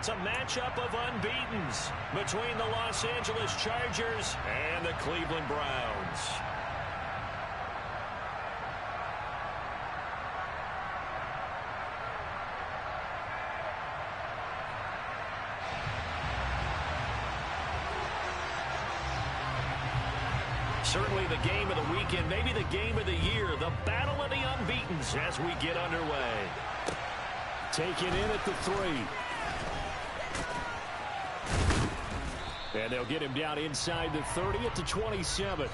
It's a matchup of unbeatens between the Los Angeles Chargers and the Cleveland Browns. Certainly the game of the weekend, maybe the game of the year, the battle of the unbeatens as we get underway. Taken in at the 3. And they'll get him down inside the 30 at the 27.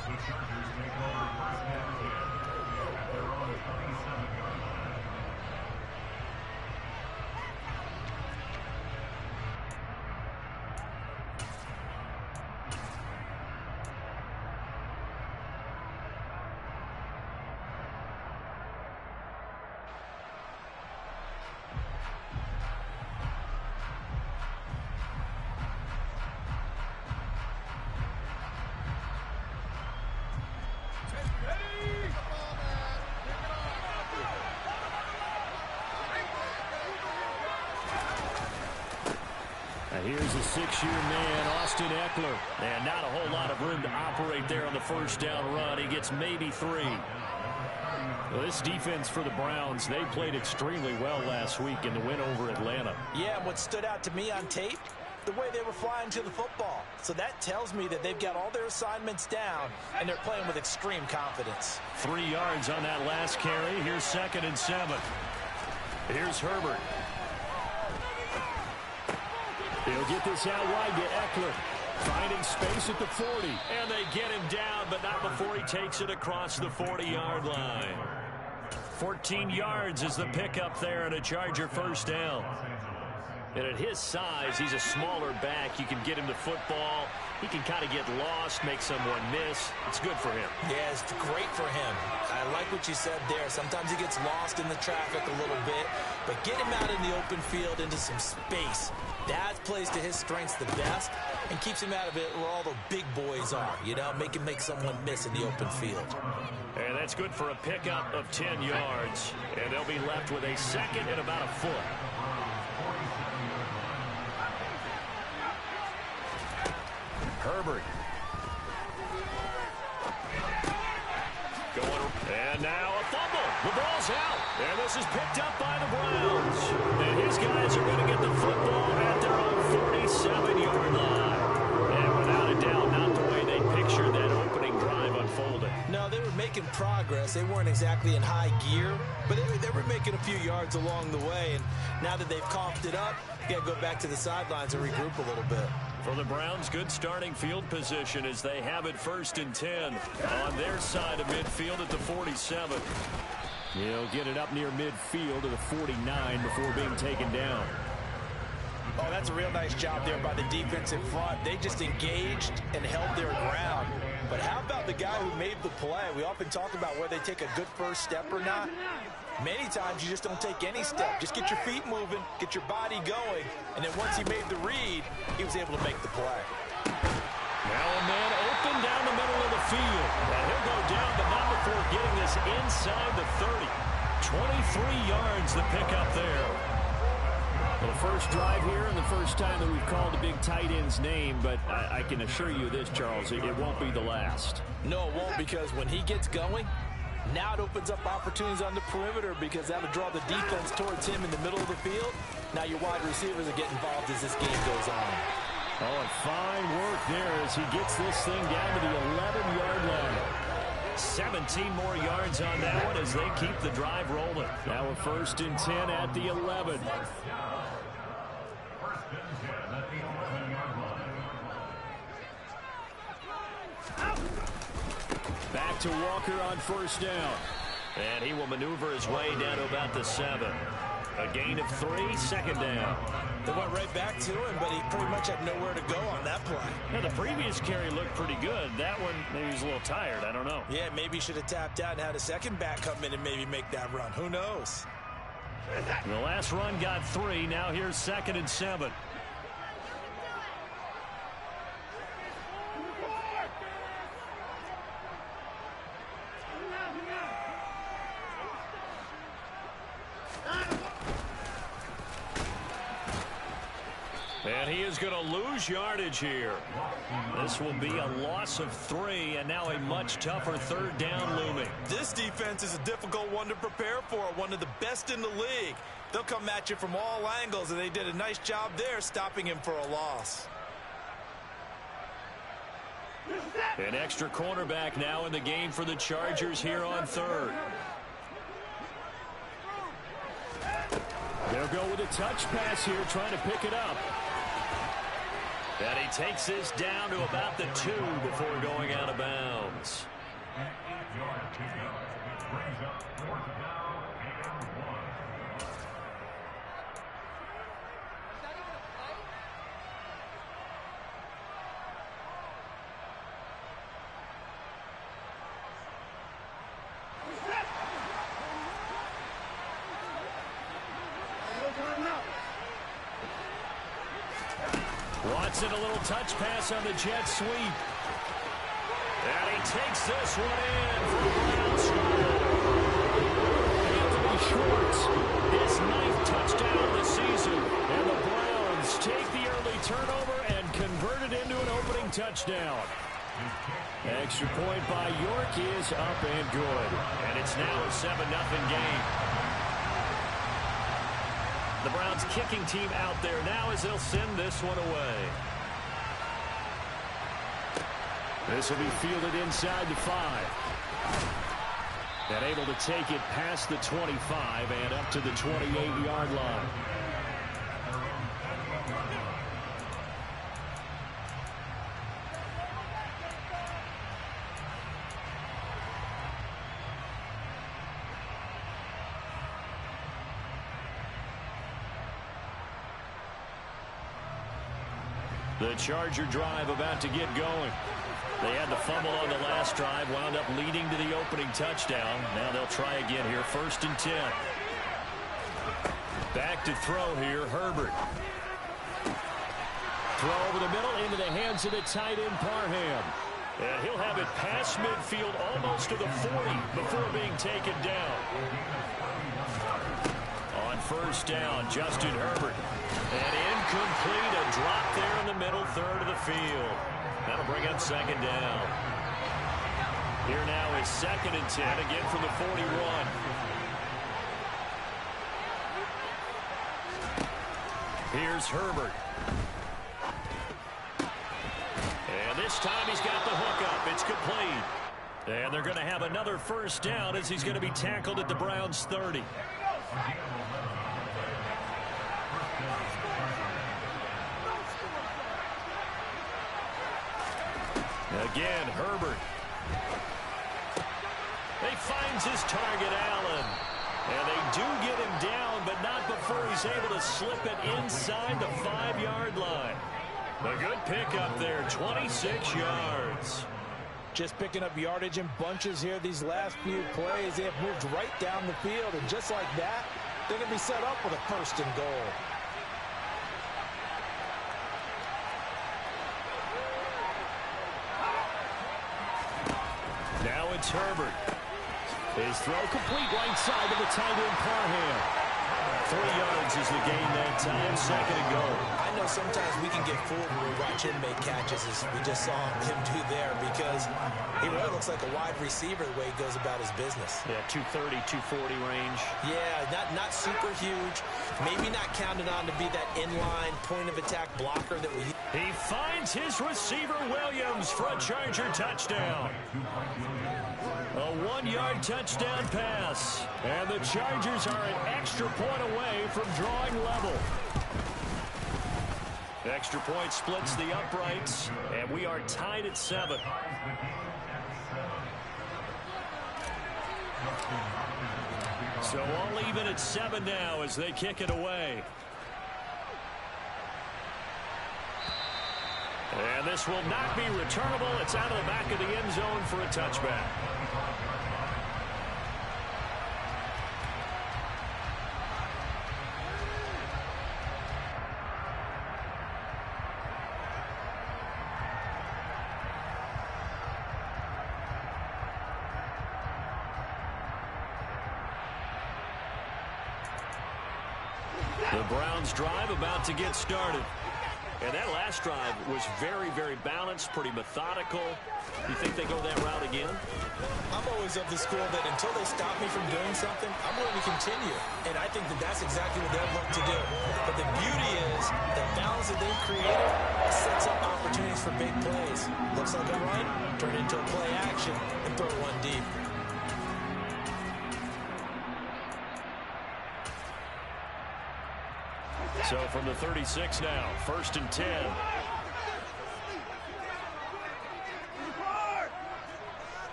Here's a 6-year man, Austin Ekeler. And not a whole lot of room to operate there on the first down run. He gets maybe 3. Well, this defense for the Browns, they played extremely well last week in the win over Atlanta. Yeah, and what stood out to me on tape, the way they were flying to the football. So that tells me that they've got all their assignments down, and they're playing with extreme confidence. 3 yards on that last carry. Here's 2nd and 7. Here's Herbert. He'll get this out wide to Ekeler. Finding space at the 40. And they get him down, but not before he takes it across the 40-yard line. 14 yards is the pickup there and a Charger first down. And at his size, he's a smaller back. You can get him to football. He can kind of get lost, make someone miss. It's good for him. Yeah, it's great for him. I like what you said there. Sometimes he gets lost in the traffic a little bit, but get him out in the open field into some space. That plays to his strengths the best and keeps him out of it where all the big boys are. You know, make someone miss in the open field. And that's good for a pickup of 10 yards. And they'll be left with a 2nd and about a foot. Herbert. And now a fumble. The ball's out. And this is picked up by the Browns. And his guys are going to get the football at their own 47-yard line. And without a doubt, not the way they pictured that opening drive unfolded. No, they were making progress. They weren't exactly in high gear, but they were making a few yards along the way. And now that they've coughed it up, you got to go back to the sidelines and regroup a little bit. For the Browns, good starting field position as they have it 1st and 10 on their side of midfield at the 47. He'll get it up near midfield to the 49 before being taken down. Oh, that's a real nice job there by the defense in front. They just engaged and held their ground. But how about the guy who made the play? We often talk about whether they take a good first step or not. Many times you just don't take any step. Just get your feet moving, get your body going, and then once he made the read, he was able to make the play. Now a man open down the middle of the field. And he'll go down, but not before getting this inside the 30. 23 yards the pickup there. Well, the first drive here and the first time that we've called the big tight end's name, but I can assure you this, Charles, it won't be the last. No, it won't, because when he gets going, now it opens up opportunities on the perimeter because that'll draw the defense towards him in the middle of the field. Now your wide receivers will get involved as this game goes on. Oh, and fine work there as he gets this thing down to the 11-yard line. 17 more yards on that one as they keep the drive rolling. Now a 1st and 10 at the 11. Back to Walker on 1st down. And he will maneuver his way down to about the 7. A gain of 3, 2nd down. They went right back to him, but he pretty much had nowhere to go on that play. Yeah, the previous carry looked pretty good. That one, maybe he's a little tired. I don't know. Yeah, maybe he should have tapped out and had a second back come in and maybe make that run. Who knows? The last run got 3. Now here's 2nd and 7. And he is going to lose yardage here. This will be a loss of 3, and now a much tougher third down looming. This defense is a difficult one to prepare for, one of the best in the league. They'll come at you from all angles, and they did a nice job there stopping him for a loss. An extra cornerback now in the game for the Chargers here on third. They'll go with a touch pass here, trying to pick it up. And he takes this down to about the 2 before going out of bounds. Watson, a little touch pass on the jet sweep. And he takes this one in for Browns. Anthony Schwartz, his 9th touchdown of the season. And the Browns take the early turnover and convert it into an opening touchdown. Extra point by York is up and good. And it's now a 7-0 game. The Browns kicking team out there now as they'll send this one away. This will be fielded inside the 5. And able to take it past the 25 and up to the 28-yard line. The Charger drive about to get going. They had the fumble on the last drive, wound up leading to the opening touchdown. Now they'll try again here, 1st and 10. Back to throw here, Herbert. Throw over the middle into the hands of the tight end, Parham. And he'll have it past midfield almost to the 40 before being taken down. On 1st down, Justin Herbert. And incomplete, a drop there in the middle third of the field. That'll bring up 2nd down. Here now is 2nd and 10, again from the 41. Here's Herbert. And this time he's got the hook up. It's complete. And they're going to have another 1st down as he's going to be tackled at the Browns' 30. Again, Herbert. He finds his target, Allen. And they do get him down, but not before he's able to slip it inside the 5-yard line. A good pickup there, 26 yards. Just picking up yardage in bunches here these last few plays. They have moved right down the field, and just like that, they're going to be set up with a 1st and goal. Now it's Herbert. His throw complete right side of the tight end, Parham. 3 yards is the gain that time, 2nd and goal. I know sometimes we can get fooled when we watch him make catches, as we just saw him do there, because he really looks like a wide receiver the way he goes about his business. Yeah, 230, 240 range. Yeah, not super huge. Maybe not counted on to be that inline point-of-attack blocker that we... He finds his receiver, Williams, for a Charger touchdown. A 1-yard touchdown pass. And the Chargers are an extra point away from drawing level. Extra point splits the uprights, and we are tied at 7. So all even at 7 now as they kick it away. And this will not be returnable. It's out of the back of the end zone for a touchback. The Browns drive about to get started. And that last drive was very, very balanced, pretty methodical. You think they go that route again? I'm always of the school that until they stop me from doing something, I'm going to continue. And I think that that's exactly what they'll look to do. But the beauty is the balance that they've created sets up opportunities for big plays. Looks like a run, turn it into a play action, and throw one deep. So from the 36 now, 1st and 10.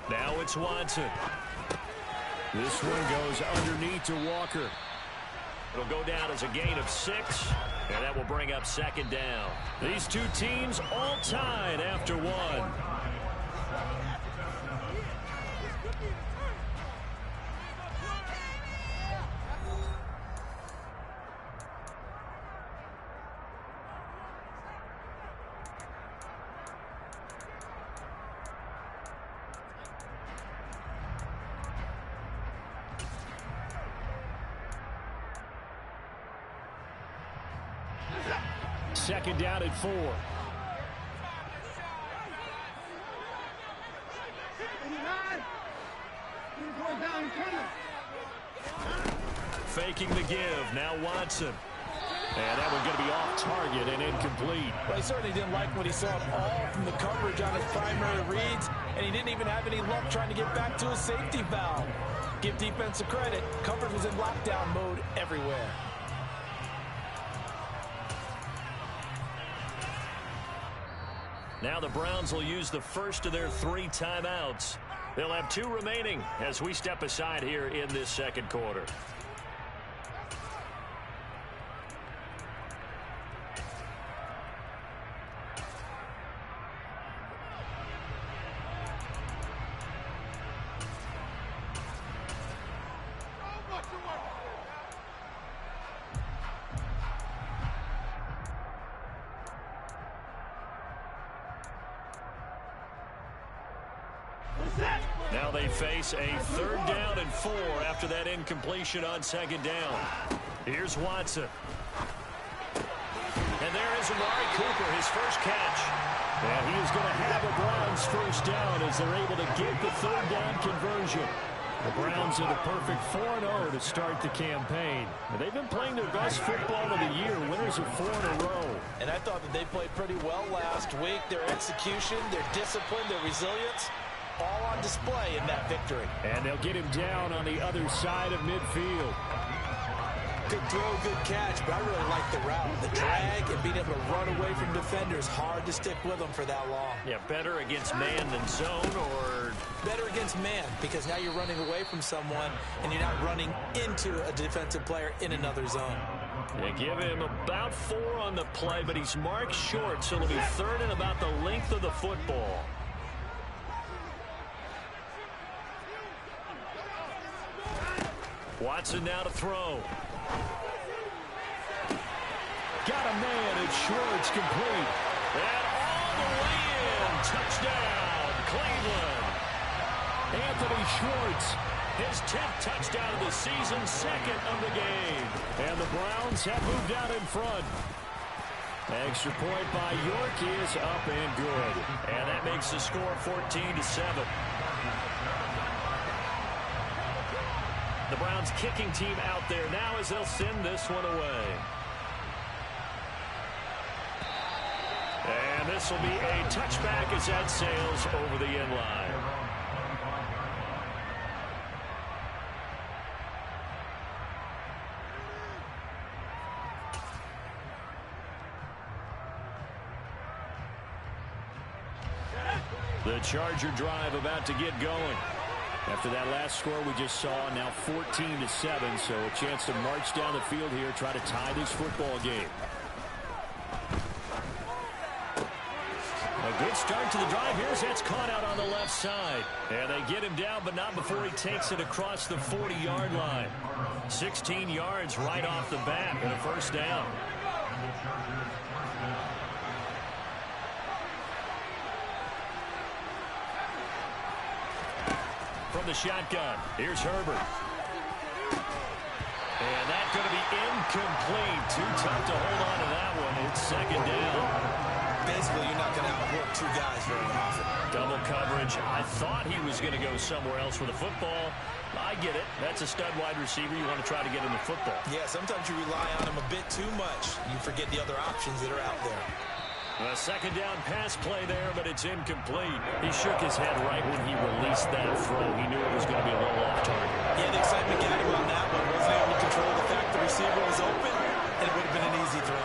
Now it's Watson. This one goes underneath to Walker. It'll go down as a gain of 6, and that will bring up 2nd down. These two teams all tied after 1. Second down at 4. Faking the give. Now Watson. And that one going to be off target and incomplete. Well, he certainly didn't like what he saw all from the coverage on his primary reads, and he didn't even have any luck trying to get back to his safety valve. Give defensive credit. Coverage was in lockdown mode everywhere. Now the Browns will use the first of their 3 timeouts. They'll have 2 remaining as we step aside here in this second quarter. Now they face a 3rd down and 4 after that incompletion on 2nd down. Here's Watson. And there is Amari Cooper, his first catch. And he is going to have a Browns first down as they're able to get the 3rd down conversion. The Browns are the perfect 4-0 to start the campaign. And they've been playing their best football of the year, winners of 4 in a row. And I thought that they played pretty well last week. Their execution, their discipline, their resilience, all on display in that victory. And they'll get him down on the other side of midfield. Good throw, good catch, but I really like the route. The drag and being able to run away from defenders, hard to stick with them for that long. Yeah, better against man than zone, or better against man, because now you're running away from someone and you're not running into a defensive player in another zone. They give him about 4 on the play, but he's marked short, so it'll be 3rd and about the length of the football. Watson now to throw. Got a man, it's Schwartz, complete. And all the way in, touchdown, Cleveland. Anthony Schwartz, his 10th touchdown of the season, 2nd of the game. And the Browns have moved out in front. Extra point by York is up and good. And that makes the score 14-7. The Browns kicking team out there now as they'll send this one away. And this will be a touchback as that sails over the end line. The Charger drive about to get going. After that last score we just saw, now 14-7, so a chance to march down the field here, try to tie this football game. A good start to the drive. Here's that's caught out on the left side. And they get him down, but not before he takes it across the 40-yard line. 16 yards right off the bat and a first down. From the shotgun, here's Herbert. And that's going to be incomplete. Too tough to hold on to that one. It's second down. Basically, you're not going to outwork two guys very often. Double coverage. I thought he was going to go somewhere else with the football. I get it. That's a stud wide receiver. You want to try to get him the football. Yeah, sometimes you rely on him a bit too much. You forget the other options that are out there. A second down pass play there, but it's incomplete. He shook his head right when he released that throw. He knew it was going to be a little off target. Yeah, the excitement got him on that one. Wasn't able to control the fact the receiver was open, and it would have been an easy throw.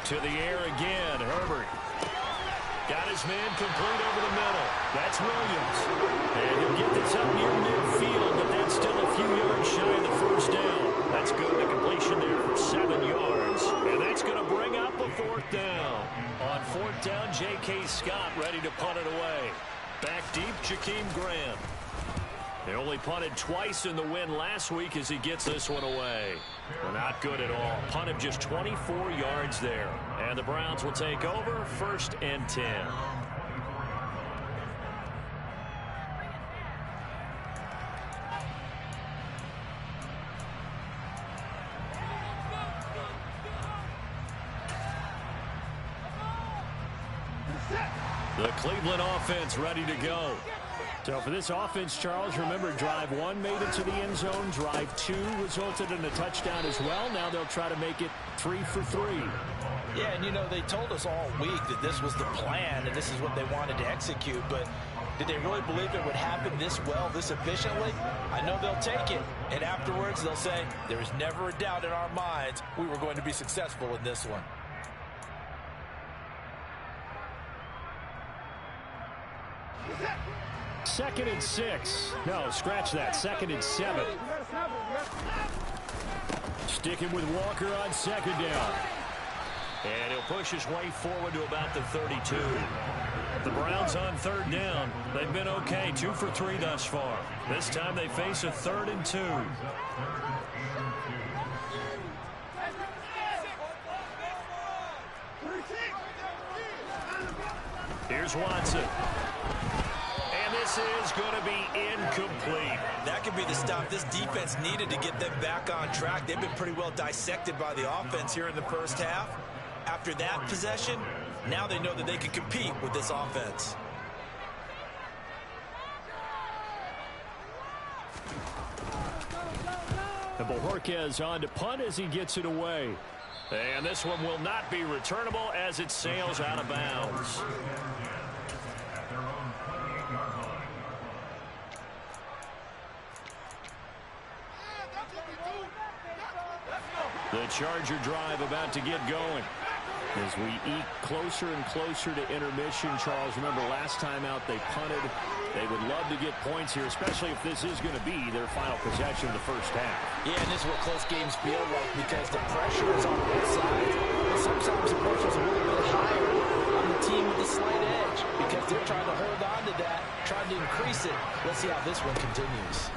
To the air again, Herbert. Got his man complete over the middle. That's Williams. And he'll get this up near midfield, but that's still a few yards shy of the first down. That's good. The completion there for 7 yards. And that's going to bring up a fourth down. On fourth down, J.K. Scott ready to punt it away. Back deep, Jakeem Graham. They only punted twice in the win last week as he gets this one away. Well, not good at all. Punt of just 24 yards there. And the Browns will take over, 1st and 10. The Cleveland offense ready to go. So for this offense, Charles, remember drive 1 made it to the end zone. Drive 2 resulted in a touchdown as well. Now they'll try to make it 3 for 3. Yeah, and you know, they told us all week that this was the plan and this is what they wanted to execute, but did they really believe it would happen this well, this efficiently? I know they'll take it, and afterwards they'll say, there was never a doubt in our minds we were going to be successful in this one. Second and 6. No, scratch that. 2nd and 7. Sticking with Walker on 2nd down. And he'll push his way forward to about the 32. The Browns on 3rd down. They've been okay. 2 for 3 thus far. This time they face a 3rd and 2. Here's Watson. This is going to be incomplete. That could be the stop this defense needed to get them back on track. They've been pretty well dissected by the offense here in the first half. After that possession, now they know that they can compete with this offense. And Bojorquez on to punt as he gets it away. And this one will not be returnable as it sails out of bounds. The Charger drive about to get going. As we eke closer and closer to intermission, Charles, remember last time out they punted. They would love to get points here, especially if this is going to be their final possession of the first half. Yeah, and this is what close games feel like because the pressure is on both sides. But sometimes the pressure is a little bit higher on the team with the slight edge because they're trying to hold on to that, trying to increase it. Let's see how this one continues.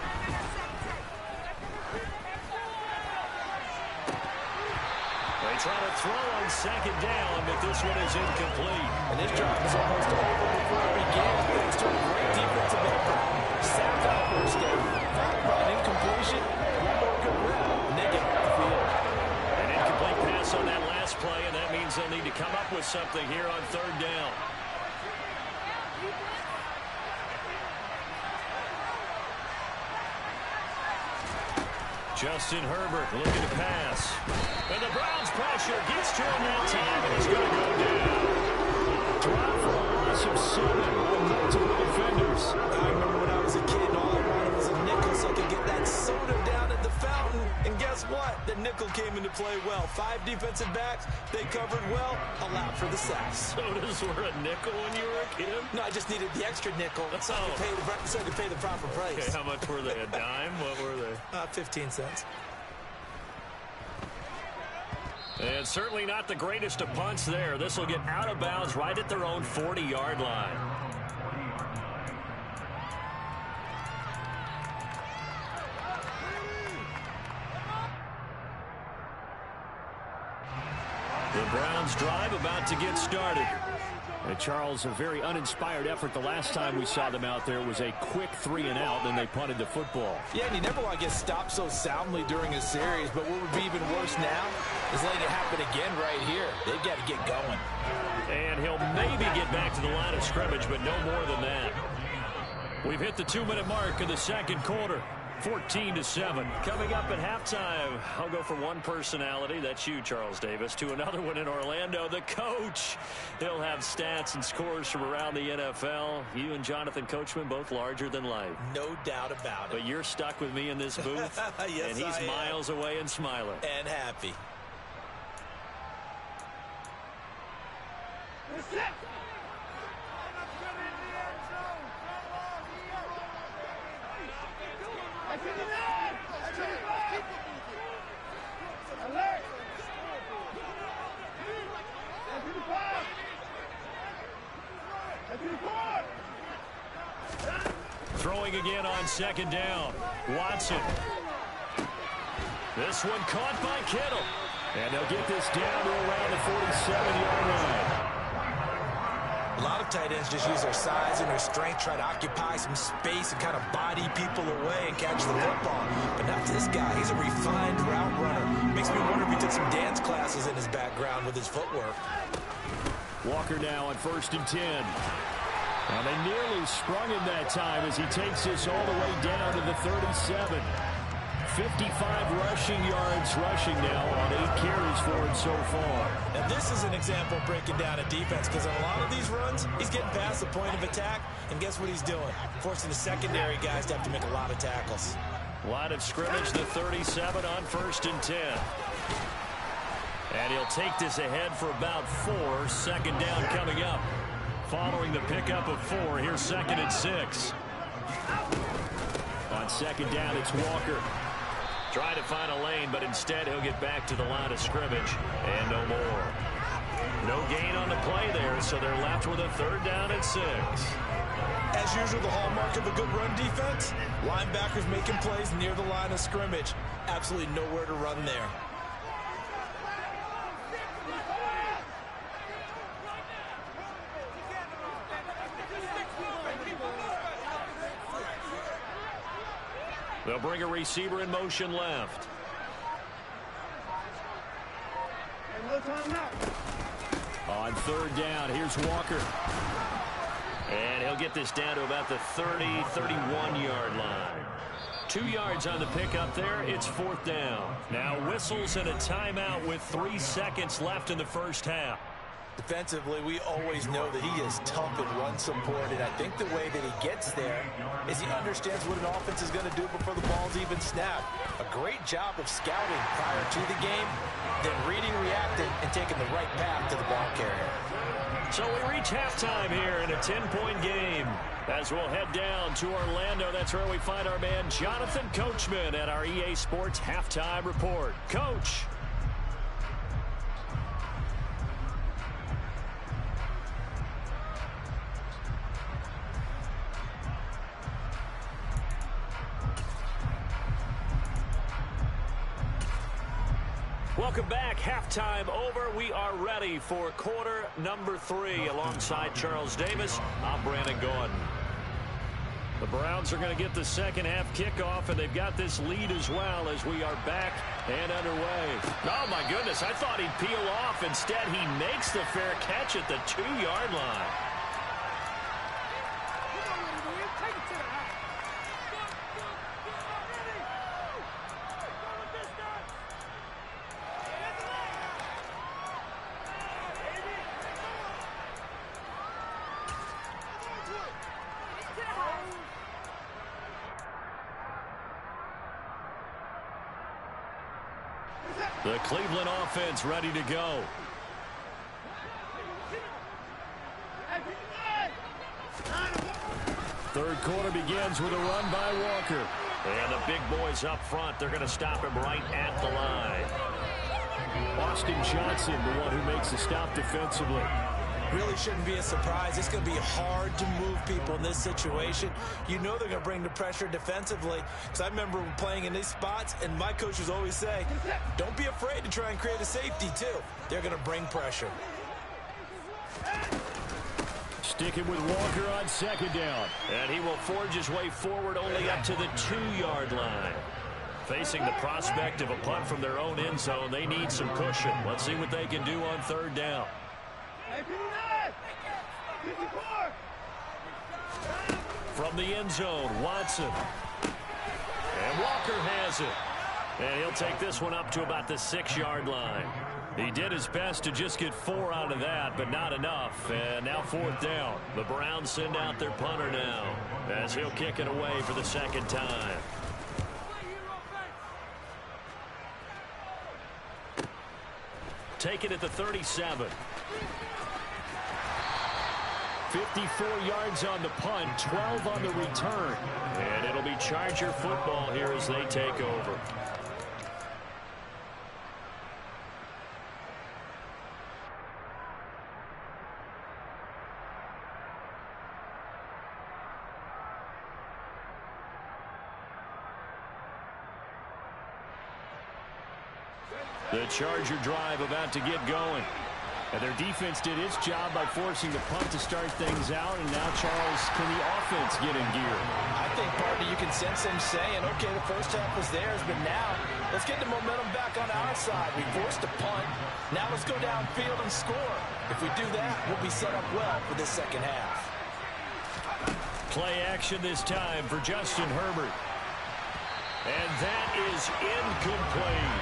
They try to throw on 2nd down, but this one is incomplete. And this drive is almost over before it began, thanks to a great defensive effort. Sack on first down, followed by an incompletion, one more good route, and they get off the field. An incomplete pass on that last play, and that means they'll need to come up with something here on 3rd down. Justin Herbert looking to pass. And the Browns pressure gets to him that time, and he's going to go down. Drop for a loss of 7 on multiple defenders. I remember when I was a kid, all I wanted was a nickel so I could get that soda down at the fountain. And guess what? The nickel came into play well. 5 defensive backs, they covered well, allowed for the sacks. Sodas were a nickel when you were a kid? No, I just needed the extra nickel so I could pay the proper price. Okay, how much were they? A dime? What were they? 15 cents. And certainly not the greatest of punts there. This will get out of bounds right at their own 40-yard line. The Browns drive about to get started. And Charles, a very uninspired effort the last time we saw them out there. It was a quick 3-and-out, then they punted the football. Yeah, and you never want to get stopped so soundly during a series, but what would be even worse now is letting it happen again right here. They've got to get going. And he'll maybe get back to the line of scrimmage, but no more than that. We've hit the 2-minute mark in the second quarter. 14-7. Coming up at halftime, I'll go from one personality, that's you, Charles Davis, to another one in Orlando, the coach. He'll have stats and scores from around the NFL. You and Jonathan Coachman, both larger than life. No doubt about it. But you're stuck with me in this booth, yes, and he's miles away and smiling. And happy. Throwing again on second down. Watson. This one caught by Kittle. And they'll get this down to around the 47-yard line. A lot of tight ends just use their size and their strength, try to occupy some space and kind of body people away and catch the football. But not this guy. He's a refined route runner. Makes me wonder if he took some dance classes in his background with his footwork. Walker now on 1st and 10. Now they nearly sprung him that time as he takes this all the way down to the 37. 55 rushing yards rushing now on 8 carries for him so far. Now this is an example of breaking down a defense, because on a lot of these runs, he's getting past the point of attack, and guess what he's doing? Forcing the secondary guys to have to make a lot of tackles. Line of scrimmage, the 37 on 1st and 10. And he'll take this ahead for about 4. 2nd down coming up. Following the pickup of 4, here's 2nd and 6. On 2nd down, it's Walker. Trying to find a lane, but instead he'll get back to the line of scrimmage. And no more. No gain on the play there, so they're left with a 3rd down and 6. As usual, the hallmark of a good run defense, linebackers making plays near the line of scrimmage. Absolutely nowhere to run there. They'll bring a receiver in motion left. On 3rd down, here's Walker. And he'll get this down to about the 30, 31-yard line. 2 yards on the pickup there. It's 4th down. Now whistles and a timeout with 3 seconds left in the first half. Defensively, we always know that he is tough in run support, and I think the way that he gets there is he understands what an offense is going to do before the ball's even snapped. A great job of scouting prior to the game, then reading, reacting, and taking the right path to the ball carrier. So we reach halftime here in a 10-point game. As we'll head down to Orlando, that's where we find our man Jonathan Coachman at our EA Sports Halftime Report. Coach. Welcome back. Halftime over. We are ready for quarter number 3. Alongside Charles Davis, I'm Brandon Gordon. The Browns are going to get the second half kickoff, and they've got this lead as well as we are back and underway. Oh, my goodness. I thought he'd peel off. Instead, he makes the fair catch at the 2-yard line. The Cleveland offense ready to go. Third quarter begins with a run by Walker. And the big boys up front, they're going to stop him right at the line. Austin Johnson, the one who makes the stop defensively. really shouldn't be a surprise. It's going to be hard to move people in this situation. You know they're going to bring the pressure defensively. Because I remember playing in these spots, and my coaches always say, don't be afraid to try and create a safety, too. They're going to bring pressure. Sticking with Walker on second down. And he will forge his way forward only up to the 2-yard line. Facing the prospect of a punt from their own end zone, they need some cushion. Let's see what they can do on third down. From the end zone, Watson. And Walker has it. And he'll take this one up to about the 6-yard line. He did his best to just get 4 out of that, but not enough. And now fourth down. The Browns send out their punter now, as he'll kick it away for the second time. Take it at the 37. 54 yards on the punt, 12 on the return. And it'll be Charger football here as they take over. The Charger drive about to get going. And their defense did its job by forcing the punt to start things out. And now, Charles, can the offense get in gear? I think, partner, you can sense them saying, okay, the first half was theirs, but now let's get the momentum back on our side. We forced a punt. Now let's go downfield and score. If we do that, we'll be set up well for this second half. Play action this time for Justin Herbert. And that is incomplete.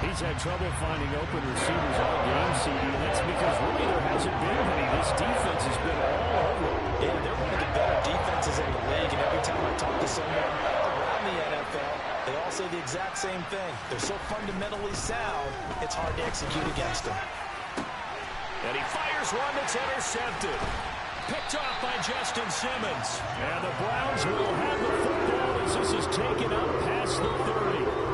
He's had trouble finding open receivers all game, CD, and that's because really there hasn't been any. This defense has been all over. Yeah, they're one of the better defenses in the league, and every time I talk to someone around the NFL, they all say the exact same thing. They're so fundamentally sound, it's hard to execute against them. And he fires one that's intercepted. Picked off by Justin Simmons. And the Browns will have the football as this is taken up past the 30.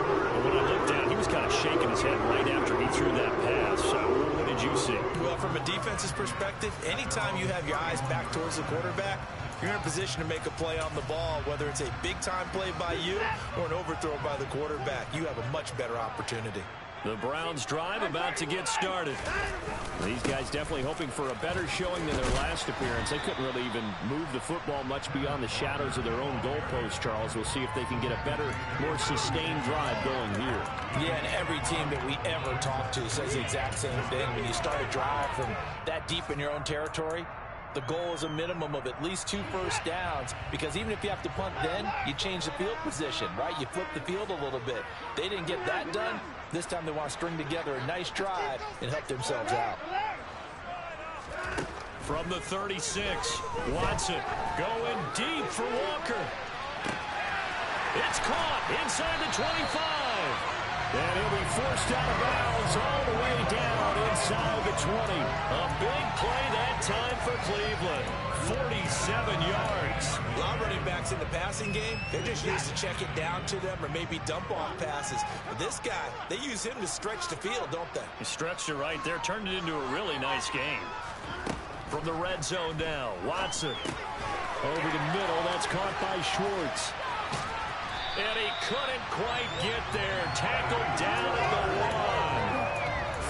When I looked down, he was kind of shaking his head right after he threw that pass. So what did you see? Well, from a defense's perspective, anytime you have your eyes back towards the quarterback, you're in a position to make a play on the ball, whether it's a big-time play by you or an overthrow by the quarterback. You have a much better opportunity. The Browns drive about to get started. These guys definitely hoping for a better showing than their last appearance. They couldn't really even move the football much beyond the shadows of their own goalpost, Charles. We'll see if they can get a better, more sustained drive going here. Yeah, and every team that we ever talk to says the exact same thing. When you start a drive from that deep in your own territory, the goal is a minimum of at least 2 first downs, because even if you have to punt then, you change the field position, right? You flip the field a little bit. They didn't get that done. This time they want to string together a nice drive and help themselves out. From the 36, Watson going deep for Walker. It's caught inside the 25. And he'll be forced out of bounds all the way down inside the 20. A big play that time for Cleveland. 47 yards. A lot of running backs in the passing game, they're just used to check it down to them or maybe dump off passes. But this guy, they use him to stretch the field, don't they? He stretched it right there, turned it into a really nice game. From the red zone now, Watson. Over the middle, that's caught by Schwartz. And he couldn't quite get there. Tackled down at the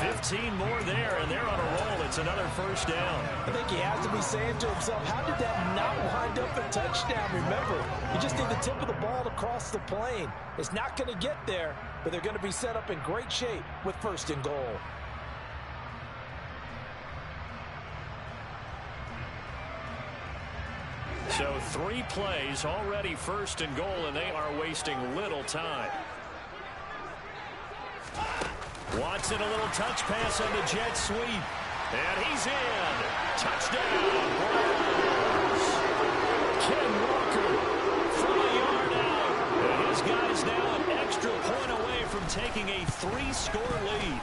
1. 15 more there, and they're on a roll. It's another first down. I think he has to be saying to himself, how did that not wind up a touchdown? Remember, you just need the tip of the ball to cross the plane. It's not going to get there, but they're going to be set up in great shape with first and goal. So 3 plays, already first and goal, and they are wasting little time. Watson, a little touch pass on the jet sweep. And he's in. Touchdown, Browns. Ken Walker from a yard out. And his guys now an extra point away from taking a 3-score lead.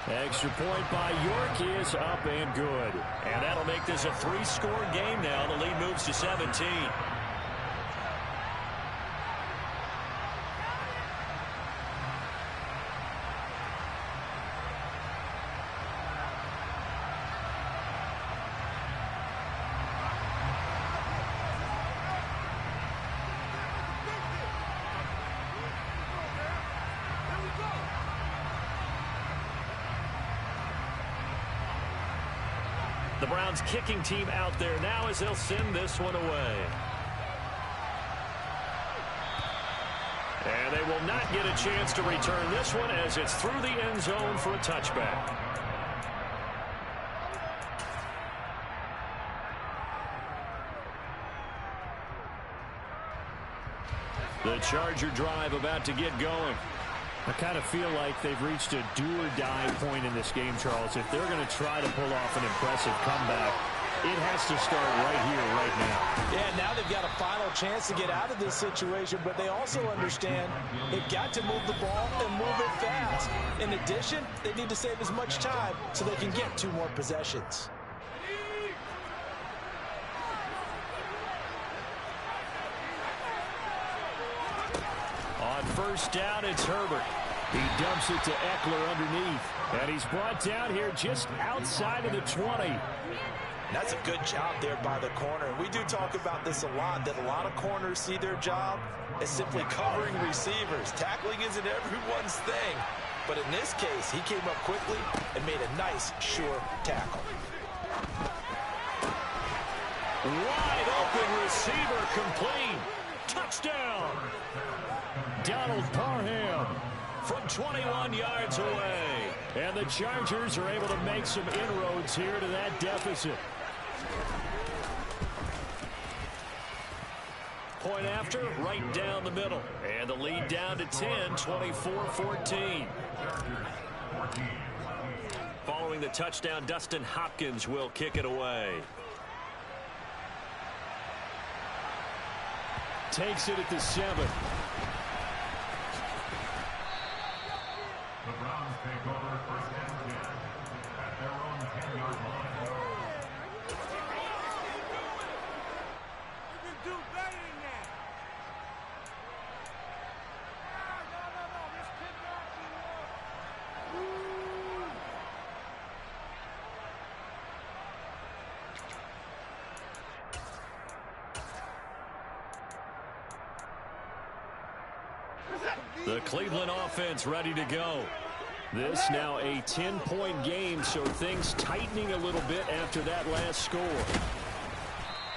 Extra point by York is up and good. And that'll make this a 3-score game now. The lead moves to 17. Browns kicking team out there now as they'll send this one away. And they will not get a chance to return this one as it's through the end zone for a touchback. The Charger drive about to get going. I kind of feel like they've reached a do-or-die point in this game, Charles. If they're going to try to pull off an impressive comeback, it has to start right here, right now. Yeah, now they've got a final chance to get out of this situation, but they also understand they've got to move the ball and move it fast. In addition, they need to save as much time so they can get 2 more possessions. On first down, it's Herbert. He dumps it to Eckler underneath. And he's brought down here just outside of the 20. That's a good job there by the corner. We do talk about this a lot, that a lot of corners see their job as simply covering receivers. Tackling isn't everyone's thing. But in this case, he came up quickly and made a nice, sure tackle. Wide open receiver complete. Touchdown. Donald Parham from 21 yards away. And the Chargers are able to make some inroads here to that deficit. Point after, right down the middle. And the lead down to 10, 24-14. Following the touchdown, Dustin Hopkins will kick it away. Takes it at the 7. The Browns take over first and 10 at their own 10-yard line. You can do better than that. No. Let's kick off the wall. The Cleveland offense ready to go. This now a 10-point game, so things tightening a little bit after that last score.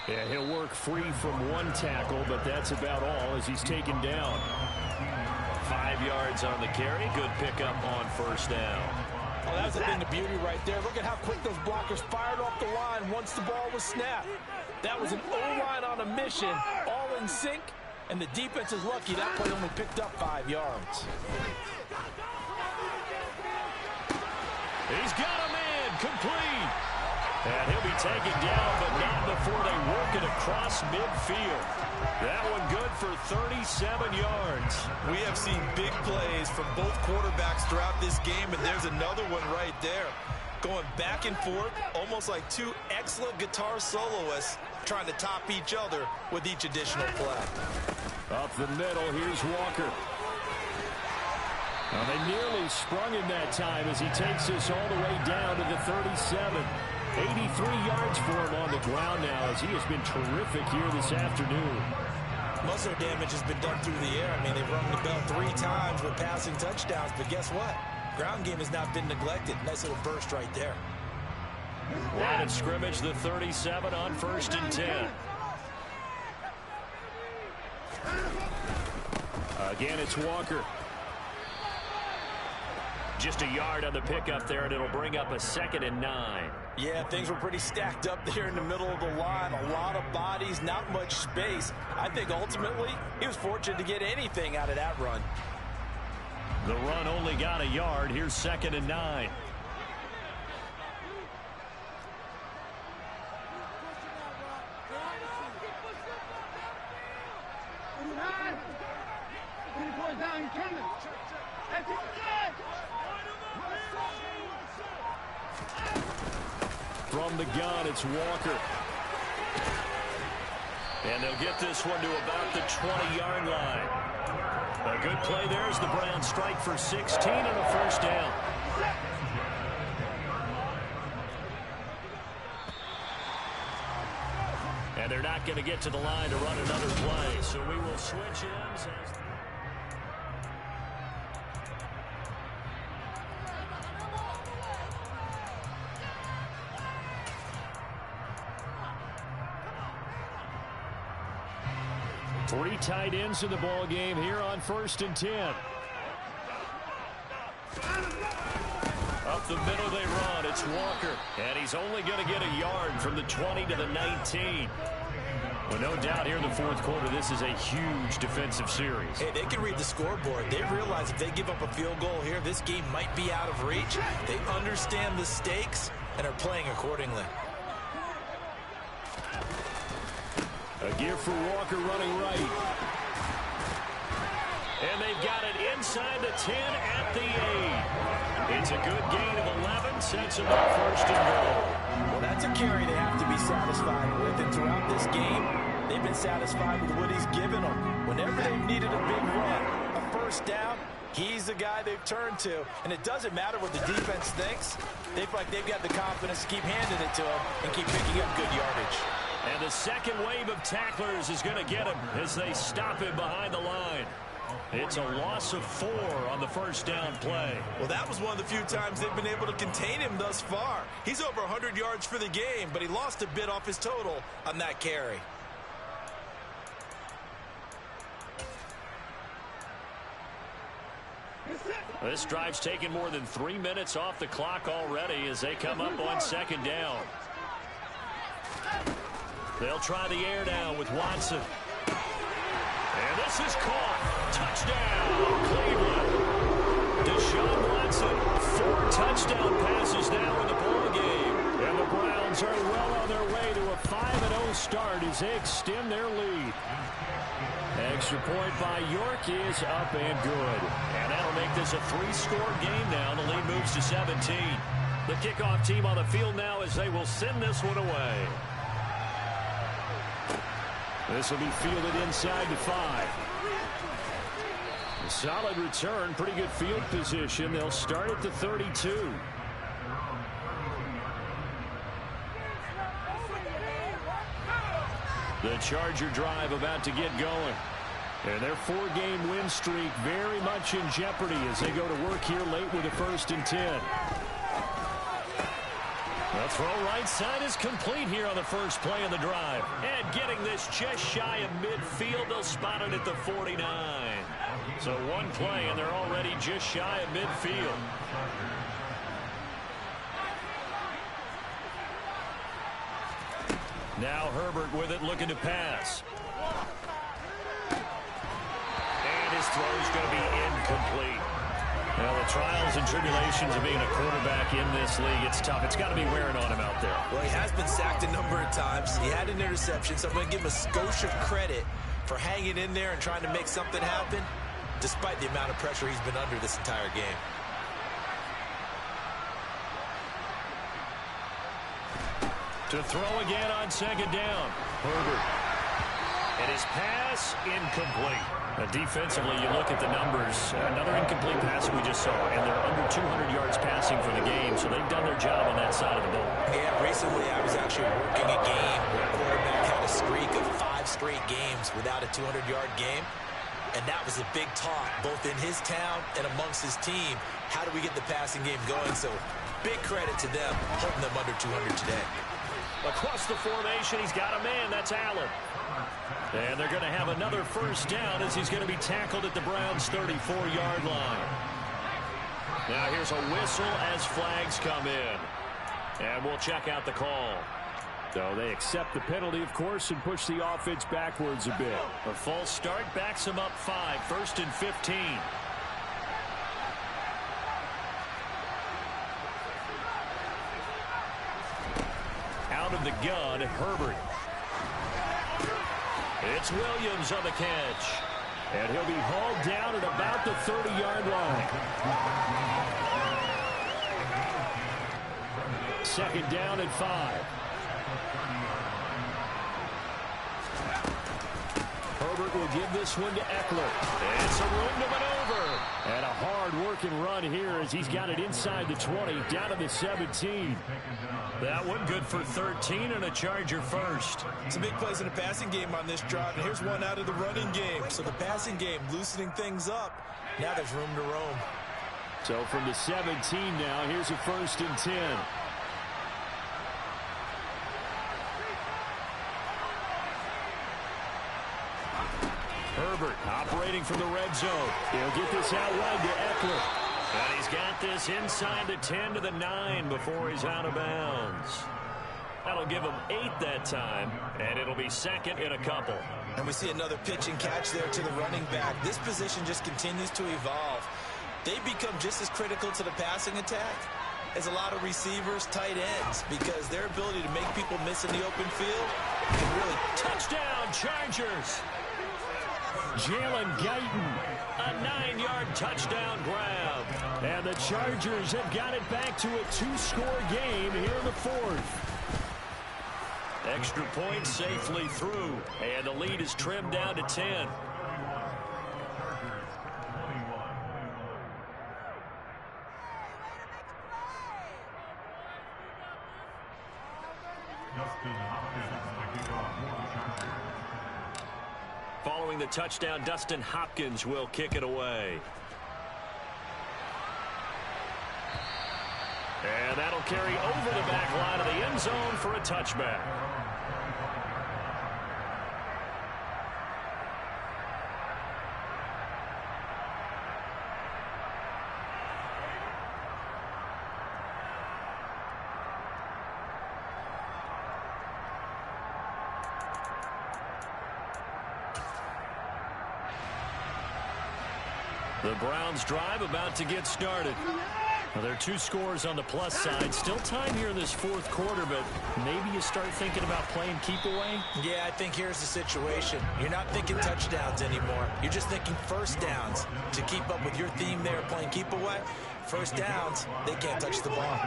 Yeah, he'll work free from 1 tackle, but that's about all as he's taken down. 5 yards on the carry. Good pickup on first down. Oh, that's a thing of beauty right there. Look at how quick those blockers fired off the line once the ball was snapped. That was an O-line on a mission, all in sync. And the defense is lucky that play only picked up 5 yards. He's got a man complete. And he'll be taken down, but not before they work it across midfield. That one good for 37 yards. We have seen big plays from both quarterbacks throughout this game, and there's another one right there. Going back and forth, almost like 2 excellent guitar soloists trying to top each other with each additional play. Up the middle, here's Walker. Now they nearly sprung him that time as he takes this all the way down to the 37. 83 yards for him on the ground now as he has been terrific here this afternoon. Most of the damage has been done through the air. I mean, they've rung the bell 3 times with passing touchdowns, but guess what? Ground game has not been neglected. Nice little burst right there. Line of scrimmage, the 37 on first and 10. Again, it's Walker. Just a yard on the pickup there, and it'll bring up a 2nd and 9. Yeah, things were pretty stacked up there in the middle of the line. A lot of bodies, not much space. I think ultimately he was fortunate to get anything out of that run. The run only got a yard. Here's 2nd and 9. From the gun, it's Walker. And they'll get this one to about the 20-yard line. A good play there as the Browns strike for 16 and a first down. And they're not going to get to the line to run another play, so we will switch ends. Three tight ends in the ball game here on 1st and 10. Up the middle they run. It's Walker. And he's only going to get a yard from the 20 to the 19. Well, no doubt here in the fourth quarter, this is a huge defensive series. Hey, they can read the scoreboard. They realize if they give up a field goal here, this game might be out of reach. They understand the stakes and are playing accordingly. A give for Walker running right. And they've got it inside the 10 at the 8. It's a good gain of 11, sets them up 1st and goal. Well, that's a carry they have to be satisfied with. And throughout this game, they've been satisfied with what he's given them. Whenever they've needed a big run, a first down, he's the guy they've turned to. And it doesn't matter what the defense thinks. They feel like they've got the confidence to keep handing it to him and keep picking up good yardage. And the second wave of tacklers is going to get him as they stop him behind the line. It's a loss of 4 on the first down play. Well, that was one of the few times they've been able to contain him thus far. He's over 100 yards for the game, but he lost a bit off his total on that carry. This drive's taken more than 3 minutes off the clock already as they come up on 2nd down. They'll try the air down with Watson. And this is caught. Touchdown, Cleveland. Deshaun Watson, 4 touchdown passes now in the ball game. And the Browns are well on their way to a 5-0 start as they extend their lead. Extra point by York is up and good. And that'll make this a 3-score game now. The lead moves to 17. The kickoff team on the field now as they will send this one away. This will be fielded inside the 5. A solid return, pretty good field position. They'll start at the 32. The Charger drive about to get going. And their 4-game win streak very much in jeopardy as they go to work here late with a 1st and 10. The throw right side is complete here on the first play of the drive. And getting this just shy of midfield, they'll spot it at the 49. So one play, and they're already just shy of midfield. Now Herbert with it, looking to pass. And his throw is going to be incomplete. Well, the trials and tribulations of being a quarterback in this league, it's tough. It's got to be wearing on him out there. Well, he has been sacked a number of times. He had an interception, so I'm going to give him a skosh of credit for hanging in there and trying to make something happen, despite the amount of pressure he's been under this entire game. To throw again on 2nd down. Herbert. And his pass incomplete. Defensively, you look at the numbers. Another incomplete pass we just saw, and they're under 200 yards passing for the game, so they've done their job on that side of the ball. Yeah, recently I was actually working a game where a quarterback had a streak of 5 straight games without a 200-yard game, and that was a big talk, both in his town and amongst his team. How do we get the passing game going? So big credit to them holding them under 200 today. Across the formation, he's got a man. That's Allen. And they're going to have another first down as he's going to be tackled at the Browns' 34-yard line. Now here's a whistle as flags come in. And we'll check out the call. So they accept the penalty, of course, and push the offense backwards a bit. A false start backs him up 5, 1st and 15. Out of the gun, Herbert. It's Williams on the catch. And he'll be hauled down at about the 30-yard line. 2nd down and 5. Herbert will give this one to Eckler. It's a room to maneuver. And a hard-working run here as he's got it inside the 20, down to the 17. That one good for 13 and a Charger first. Some big plays in the passing game on this drive, and here's one out of the running game. So the passing game loosening things up. Now there's room to roam. So from the 17 now, here's a 1st and 10. waiting from the red zone. He'll get this out wide to Eckler. And he's got this inside the 10 to the 9 before he's out of bounds. That'll give him 8 that time, and it'll be second in a couple. And we see another pitch and catch there to the running back. This position just continues to evolve. They become just as critical to the passing attack as a lot of receivers, tight ends, because their ability to make people miss in the open field can really... Touchdown, Chargers! Jalen Guyton, A 9-yard touchdown grab. and the Chargers have got it back to a 2-score game here in the fourth. Extra point safely through, and the lead is trimmed down to 10. Following the touchdown, Dustin Hopkins will kick it away. And that'll carry over the back line of the end zone for a touchback. The Browns drive about to get started. Well, there are 2 scores on the plus side. Still time here in this fourth quarter, but maybe you start thinking about playing keep away. Yeah, I think here's the situation. You're not thinking touchdowns anymore. You're just thinking first downs. To keep up with your theme there, playing keep away, first downs, they can't touch the ball.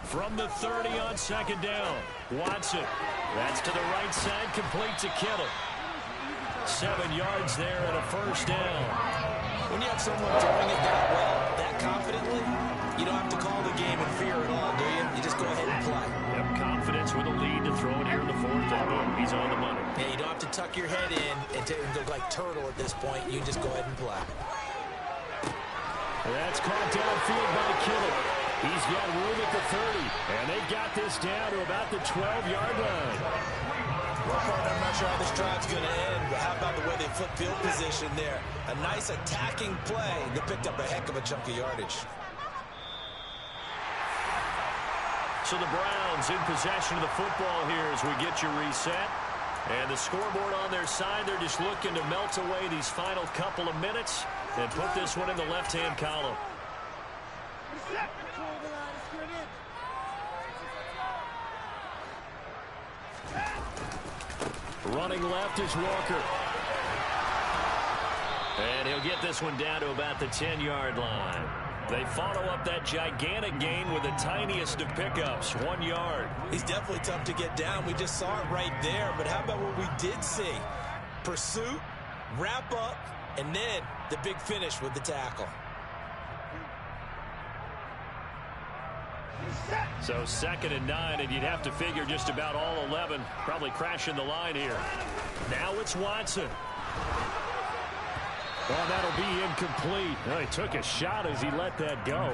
From the 30 on second down, Watson. That's to the right side, complete to Kittle. 7 yards there and a first down. When you have someone throwing it that well, that confidently, you don't have to call the game in fear at all, do you? You just go ahead and play. Yep, confidence with a lead to throw it here in the fourth, and boom, he's on the money. Yeah, you don't have to tuck your head in and look like turtle at this point. You just go ahead and play. That's caught downfield by Kittle. He's got room at the 30, and they've got this down to about the 12-yard line. Well, partner, I'm not sure how this drive's going to end, but how about the way they flip field position there? A nice attacking play. They picked up a heck of a chunk of yardage. So the Browns in possession of the football here as we get you reset. And the scoreboard on their side, they're just looking to melt away these final couple of minutes and put this one in the left-hand column. Running left is Walker. And he'll get this one down to about the 10-yard line. They follow up that gigantic gain with the tiniest of pickups, 1 yard. He's definitely tough to get down. We just saw it right there. But how about what we did see? Pursuit, wrap up, and then the big finish with the tackle. So 2nd and 9, and you'd have to figure just about all 11 probably crashing the line here. Now it's Watson. Well, that'll be incomplete. Well, he took a shot as he let that go,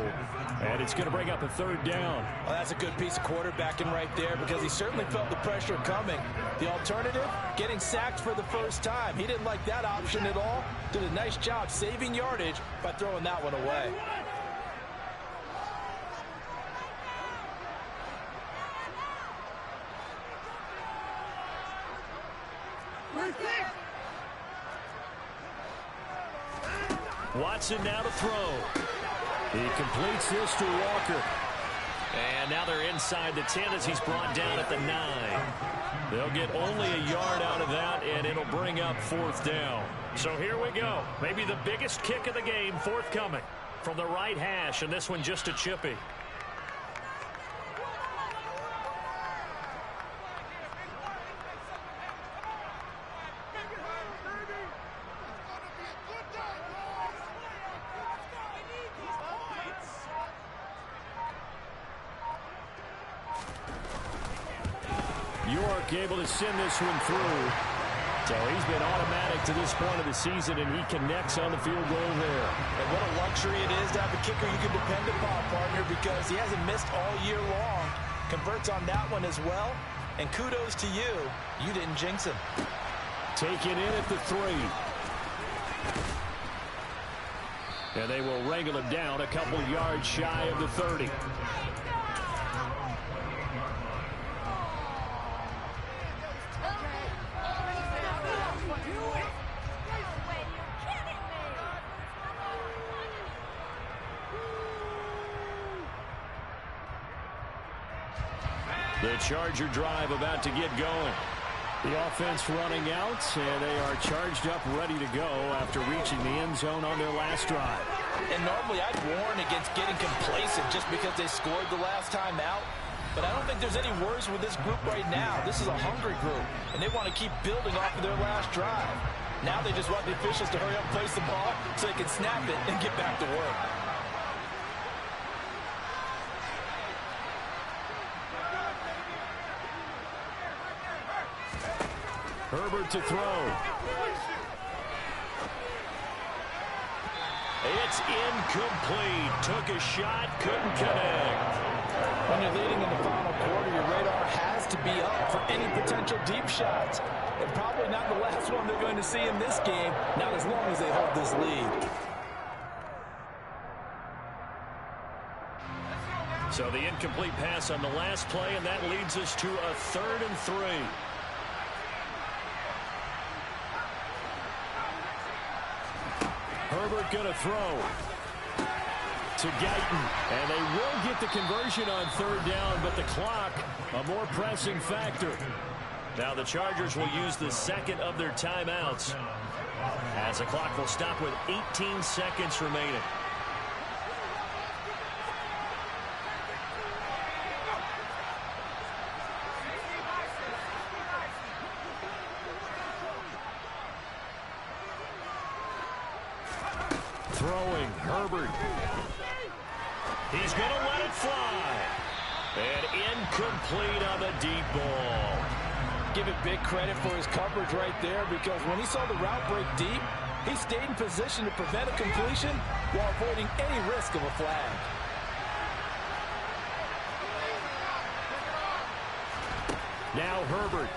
and it's going to bring up a 3rd down. Well, that's a good piece of quarterbacking right there because he certainly felt the pressure coming. The alternative, getting sacked for the first time. He didn't like that option at all. Did a nice job saving yardage by throwing that one away. Watson now to throw. He completes this to Walker. And now they're inside the 10 as he's brought down at the 9. They'll get only a yard out of that, and it'll bring up 4th down. So here we go. Maybe the biggest kick of the game forthcoming from the right hash, and this one just a chippy. York able to send this one through. So he's been automatic to this point of the season, and he connects on the field goal there. And what a luxury it is to have a kicker you can depend upon, partner, because he hasn't missed all year long. converts on that one as well. And kudos to you. You didn't jinx him. Taken in at the 3. And they will wrangle him down a couple yards shy of the 30. The Charger drive about to get going. The offense running out, and they are charged up, ready to go after reaching the end zone on their last drive. And normally I'd warn against getting complacent just because they scored the last time out. But I don't think there's any worries with this group right now. This is a hungry group, and they want to keep building off of their last drive. Now they just want the officials to hurry up and place the ball so they can snap it and get back to work. Herbert to throw. It's incomplete. Took a shot, couldn't connect. When you're leading in the final quarter, your radar has to be up for any potential deep shots. And probably not the last one they're going to see in this game, not as long as they hold this lead. So the incomplete pass on the last play, and that leads us to a 3rd and 3. Herbert going to throw to Guyton, and they will get the conversion on 3rd down, but the clock a more pressing factor. Now the Chargers will use the second of their timeouts as the clock will stop with 18 seconds remaining. Throwing, Herbert. He's going to let it fly. And incomplete on the deep ball. Give it big credit for his coverage right there, because when he saw the route break deep, he stayed in position to prevent a completion while avoiding any risk of a flag. Now Herbert.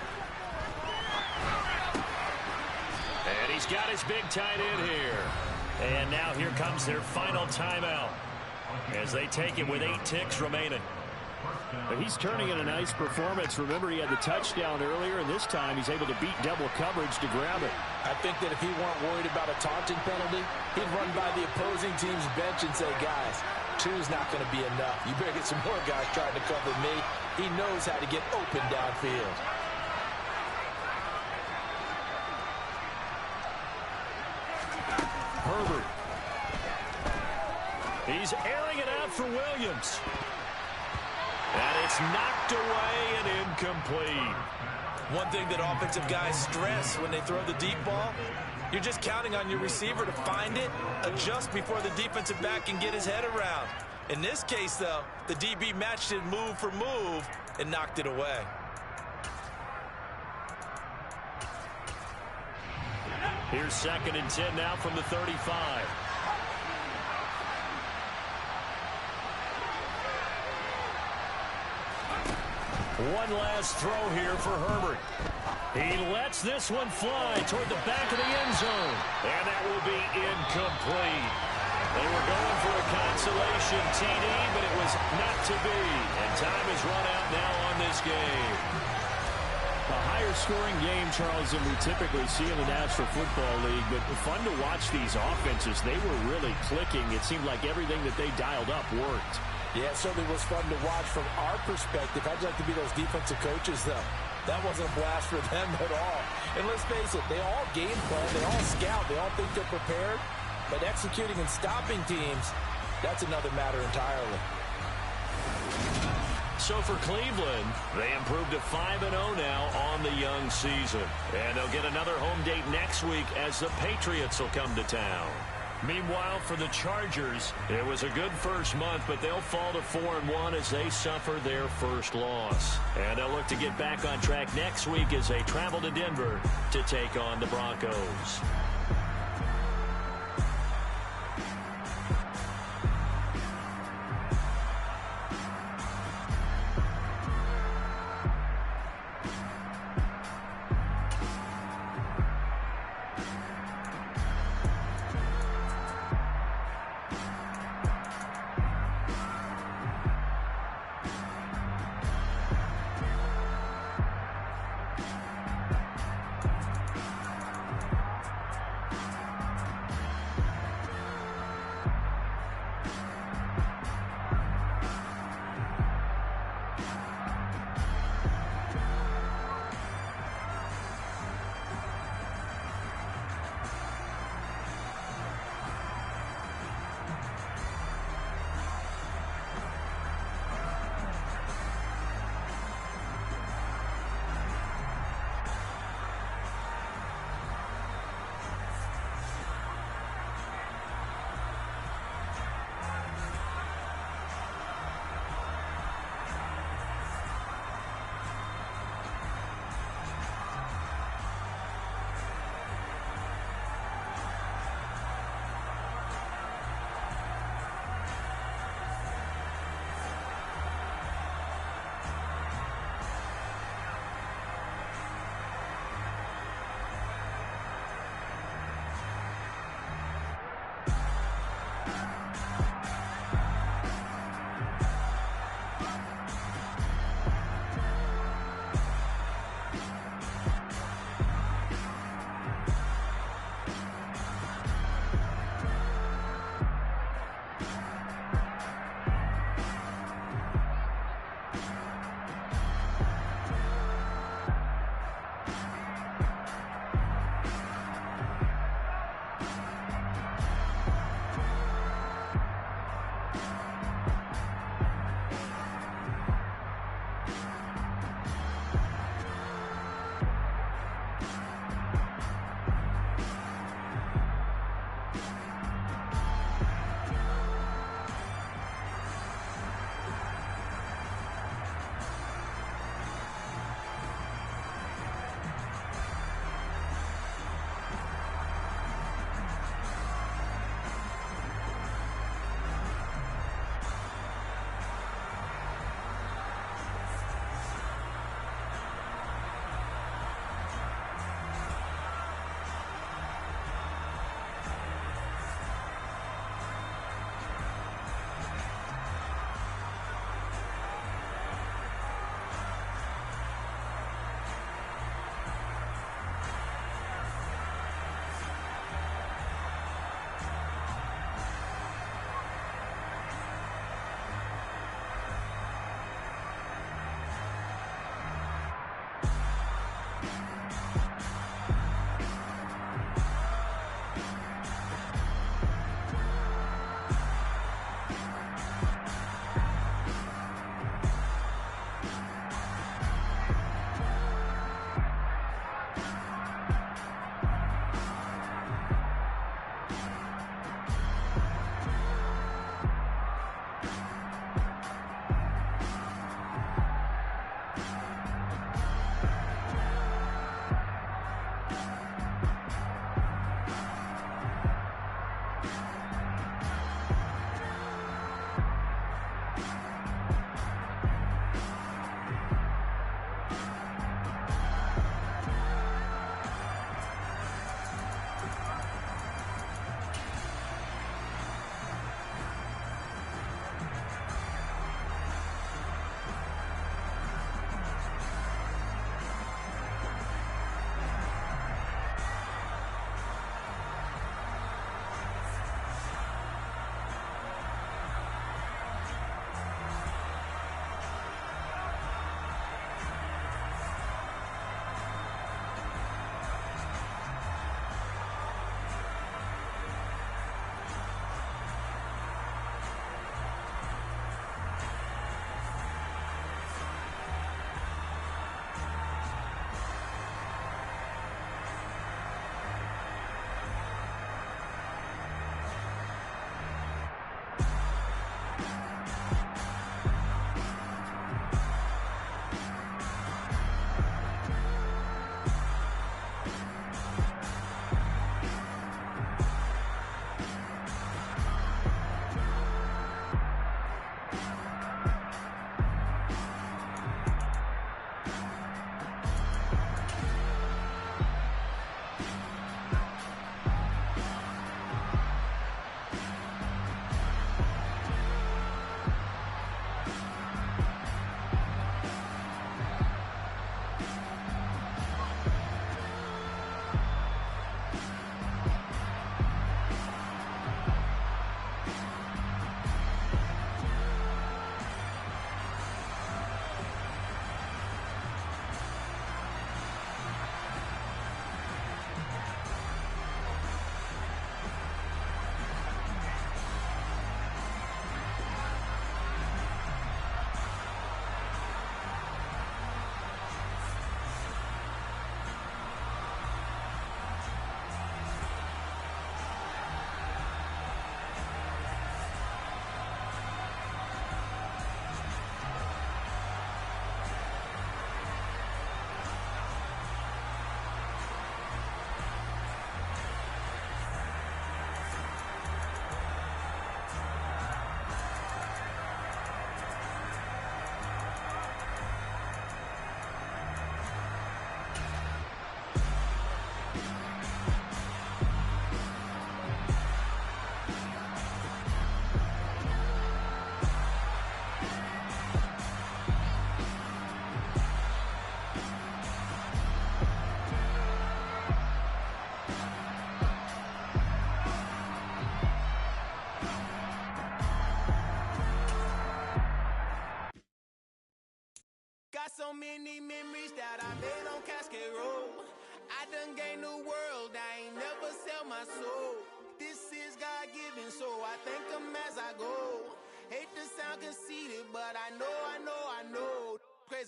And he's got his big tight end here. And now here comes their final timeout as they take it with 8 ticks remaining. But he's turning in a nice performance. Remember, he had the touchdown earlier, and this time he's able to beat double coverage to grab it. I think that if he weren't worried about a taunting penalty, he'd run by the opposing team's bench and say, guys, 2's not going to be enough. You better get some more guys trying to cover me. He knows how to get open downfield. Herbert. He's airing it out for Williams. And it's knocked away and incomplete. One thing that offensive guys stress when they throw the deep ball, you're just counting on your receiver to find it, adjust before the defensive back can get his head around. In this case, though, the DB matched it move for move and knocked it away. Here's 2nd and 10 now from the 35. One last throw here for Herbert. He lets this one fly toward the back of the end zone. And that will be incomplete. They were going for a consolation TD, but it was not to be. And time is run out now on this game. A higher scoring game, Charles, than we typically see in the National Football League, but fun to watch these offenses. They were really clicking. It seemed like everything that they dialed up worked. Yeah, it certainly was fun to watch from our perspective. I'd like to be those defensive coaches, though. That wasn't a blast for them at all. And let's face it, they all game plan, they all scout, they all think they're prepared. But executing and stopping teams, that's another matter entirely. So for Cleveland, they improved to 5-0 now on the young season. And they'll get another home date next week as the Patriots will come to town. Meanwhile, for the Chargers, it was a good first month, but they'll fall to 4-1 as they suffer their first loss. And they'll look to get back on track next week as they travel to Denver to take on the Broncos.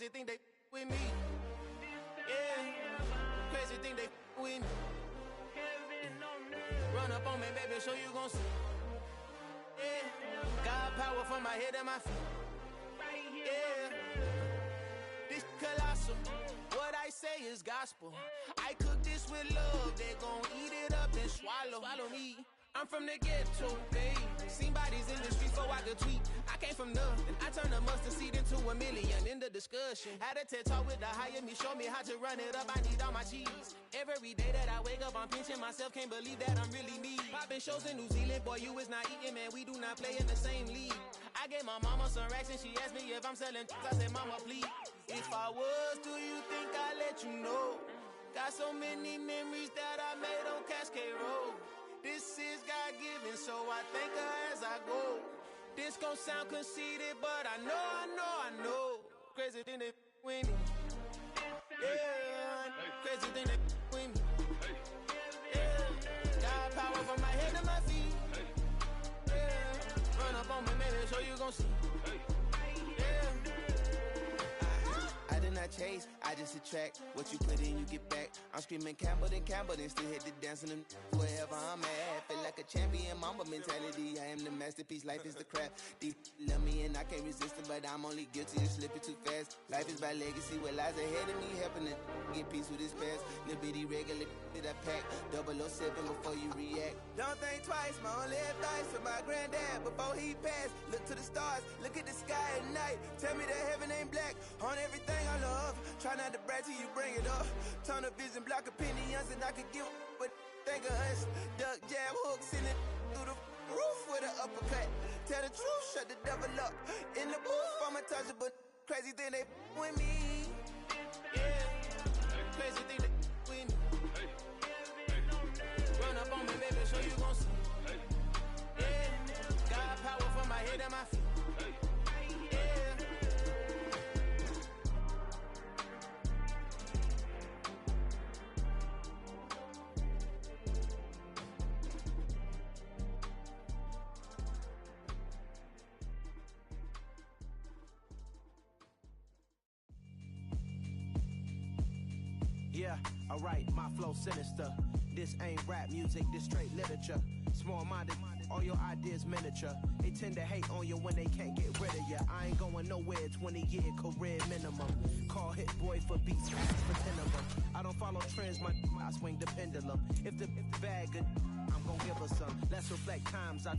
Crazy think they with me. Yeah. Crazy think they with me. Run up on me, baby, so you gon' see. Yeah. Got power from my head and my feet. Yeah. This colossal. What I say is gospel. I cook this with love. They gon' eat it up and swallow me. I'm from the ghetto, babe. Seen bodies in the streets before I could tweet. I came from nothing. I turned a mustard seed into a million. In the discussion, had a TED talk with the higher me. Show me how to run it up. I need all my cheese. Every day that I wake up, I'm pinching myself. Can't believe that I'm really me. Popping shows in New Zealand, boy, you is not eating, man. We do not play in the same league. I gave my mama some racks and she asked me if I'm selling. I said, mama, please. If I was, do you think I'd let you know? Got so many memories that I made on Cascade Road. This is God-given, so I thank her as I go. This gon' sound conceited, but I know. Crazy thing they with me. Yeah, crazy thing they with me. Yeah, got power from my head to my feet. Yeah, run up on me, baby, so you gon' see. Yeah. I did not chase, I just attract. What you put in, you get back. I'm screaming Campbell, then still hit the dance and them wherever I'm at. Feel like a champion, mamba mentality. I am the masterpiece, life is the craft. Deep love me and I can't resist it, but I'm only guilty of slipping too fast. Life is by legacy, what lies ahead of me, helping to get peace with this past. Little bitty regular that I pack, 007 before you react. Don't think twice, my only advice for my granddad before he passed. Look to the stars, look at the sky at night. Tell me that heaven ain't black on everything I love. Try not to brag till you bring it up. Tunnel vision, block opinions, and I could give but think of us. Duck jab hooks in it through the roof with an uppercut. Tell the truth, shut the devil up. In the booth, I'm untouchable. Crazy thing they with me. Yeah, crazy thing they with me. Run up on me, baby, so you gon' see. Yeah, got power from my head and my feet. Yeah, alright, my flow sinister. This ain't rap music, this straight literature. Small-minded, all your ideas miniature. They tend to hate on you when they can't get rid of you. I ain't going nowhere, 20-year career minimum. Call Hit Boy for beats, ask for 10 of them. I don't follow trends, I swing the pendulum. If the bag good, I'm gon' give her some. Let's reflect times I try.